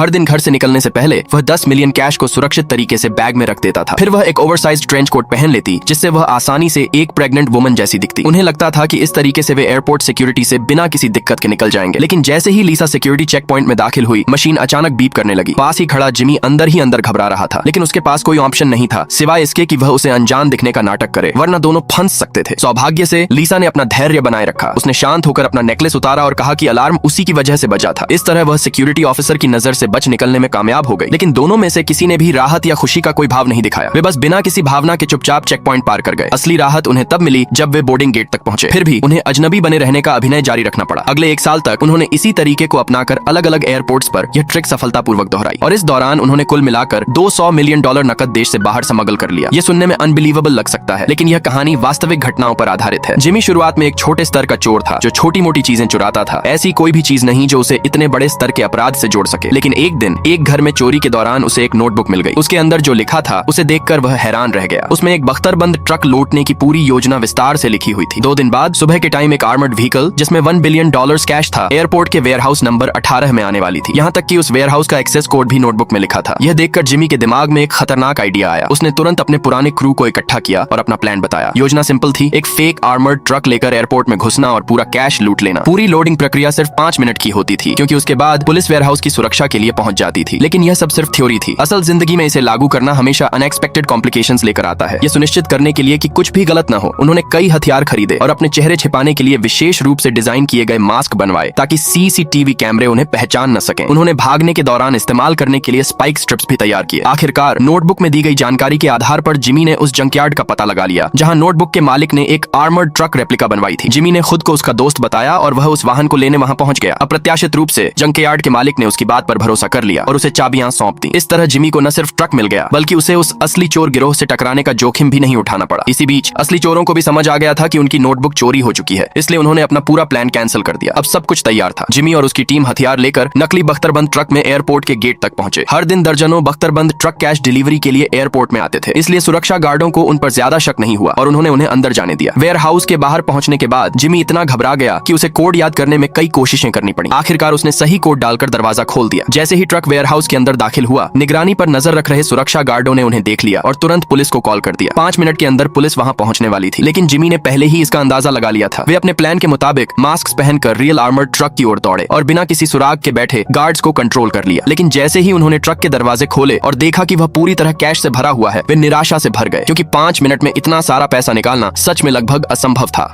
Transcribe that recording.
हर दिन घर से निकलने से पहले वह 10 मिलियन कैश को सुरक्षित तरीके से बैग में रख देता था। फिर वह एक ओवरसाइज्ड ट्रेंच कोट पहन लेती, जिससे वह आसानी से एक प्रेग्नेंट वुमन जैसी दिखती। उन्हें लगता था कि इस तरीके से वे एयरपोर्ट सिक्योरिटी से बिना किसी दिक्कत के निकल जाएंगे। लेकिन जैसे ही लीसा सिक्योरिटी चेक पॉइंट में दाखिल हुई, मशीन अचानक बीप करने लगी। पास ही खड़ा जिमी अंदर ही अंदर घबरा रहा था, लेकिन उसके पास कोई ऑप्शन नहीं था सिवाय इसके कि वह उसे अनजान दिखने का नाटक करे, वरना दोनों फंस सकते थे। सौभाग्य से लीसा ने अपना धैर्य बनाए रखा। उसने शांत होकर अपना नेकलेस उतारा और कहा कि अलार्म उसी की वजह से बजा था। इस तरह वह सिक्योरिटी ऑफिसर की नजर से बच निकलने में कामयाब हो गई। लेकिन दोनों में से किसी ने भी राहत या खुशी का कोई भाव नहीं दिखाया। वे बस बिना किसी भावना के चुपचाप चेक पॉइंट पार कर गए। असली राहत उन्हें तब मिली जब वे बोर्डिंग गेट तक पहुंचे। फिर भी उन्हें अजनबी बने रहने का अभिनय जारी रखना पड़ा। अगले 1 साल तक उन्होंने इसी तरीके को अपनाकर अलग अलग एयरपोर्ट्स पर यह ट्रिक सफलतापूर्वक दोहराई और इस दौरान उन्होंने कुल मिलाकर $200 मिलियन नकद देश से बाहर स्मगल कर लिया। यह सुनने में अनबिलीवेबल लग सकता है, लेकिन यह कहानी वास्तविक घटनाओं पर आधारित है। जिमी शुरुआत में एक छोटे स्तर का चोर था जो छोटी मोटी चीजें चुराता था। ऐसी कोई भी चीज नहीं जो उसे इतने बड़े स्तर के अपराध से जोड़ सके। लेकिन एक दिन एक घर में चोरी के दौरान उसे एक नोटबुक मिल गई। उसके अंदर जो लिखा था उसे देखकर वह हैरान रह गया। उसमें एक बख्तरबंद ट्रक लूटने की पूरी योजना विस्तार से लिखी हुई थी। 2 दिन बाद सुबह के टाइम एक आर्मर्ड व्हीकल जिसमें $1 बिलियन कैश था एयरपोर्ट के वेयरहाउस नंबर 18 में आने वाली थी। यहाँ तक कि उस वेयरहाउस का एक्सेस कोड भी नोटबुक में लिखा था। यह देखकर जिमी के दिमाग में एक खतरनाक आइडिया आया। उसने तुरंत अपने पुराने क्रू को इकट्ठा किया और अपना प्लान बताया। योजना सिंपल थी, एक फेक आर्मर्ड ट्रक लेकर एयरपोर्ट में घुसना और पूरा कैश लूट लेना। पूरी लोडिंग प्रक्रिया सिर्फ 5 मिनट की होती थी, क्योंकि उसके बाद पुलिस वेयरहाउस की सुरक्षा के लिए पहुंच जाती थी। लेकिन यह सब सिर्फ थ्योरी थी। असल जिंदगी में इसे लागू करना हमेशा अनएक्सपेक्टेड कॉम्प्लिकेशंस लेकर आता है। यह सुनिश्चित करने के लिए कि कुछ भी गलत न हो, उन्होंने कई हथियार खरीदे और अपने चेहरे छिपाने के लिए विशेष रूप से डिजाइन किए गए मास्क बनवाए ताकि सीसीटीवी कैमरे उन्हें पहचान न सकें। उन्होंने भागने के दौरान इस्तेमाल करने के लिए स्पाइक स्ट्रिप्स भी तैयार किए। आखिरकार नोटबुक में दी गई जानकारी के आधार पर जिमी ने उस जंकयार्ड का पता लगा लिया जहां नोटबुक के मालिक ने एक आर्मर्ड ट्रक रेप्लिका बनवाई थी। जिमी ने खुद को उसका दोस्त बताया और वह उस वाहन को लेने वहां पहुंच गया। अप्रत्याशित रूप से जंकयार्ड के मालिक ने उसकी बात पर भरोसा कर लिया और उसे चाबियां सौंप दी। इस तरह जिमी को न सिर्फ ट्रक मिल गया, बल्कि उसे उस असली चोर गिरोह से टकराने का जोखिम भी नहीं उठाना पड़ा। इसी बीच असली चोरों को भी समझ आ गया था कि उनकी नोटबुक चोरी हो चुकी है, इसलिए उन्होंने अपना पूरा प्लान कैंसिल कर दिया। अब सब कुछ तैयार था। जिमी और उसकी टीम हथियार लेकर नकली बख्तरबंद ट्रक में एयरपोर्ट के गेट तक पहुंचे। हर दिन दर्जनों बख्तरबंद ट्रक कैश डिलीवरी के लिए एयरपोर्ट में आते थे, इसलिए सुरक्षा गार्डों को उन पर ज्यादा शक नहीं हुआ और उन्होंने उन्हें अंदर जाने दिया। वेयर हाउस के बाहर पहुंचने के बाद जिमी इतना घबरा गया कि उसे कोड याद करने में कई कोशिशें करनी पड़ी। आखिरकार उसने सही कोड डालकर दरवाजा खोल दिया। जैसे ही ट्रक वेयर हाउस के अंदर दाखिल हुआ, निगरानी पर नजर रख रहे सुरक्षा गार्डों ने उन्हें देख लिया और तुरंत पुलिस को कॉल कर दिया। 5 मिनट के अंदर पुलिस वहां पहुंचने वाली थी, लेकिन जिमी ने पहले ही इसका अंदाजा लगा लिया था। वे अपने प्लान के मुताबिक मास्क पहनकर रियल आर्मर्ड ट्रक की ओर दौड़े और बिना किसी सुराग के बैठे गार्ड्स को कंट्रोल कर लिया। लेकिन जैसे ही उन्होंने ट्रक के दरवाजे खोले और देखा कि वह पूरी तरह कैश से भरा हुआ है, वे निराशा से भर गए, क्योंकि 5 मिनट में इतना सारा पैसा निकालना सच में लगभग असंभव था।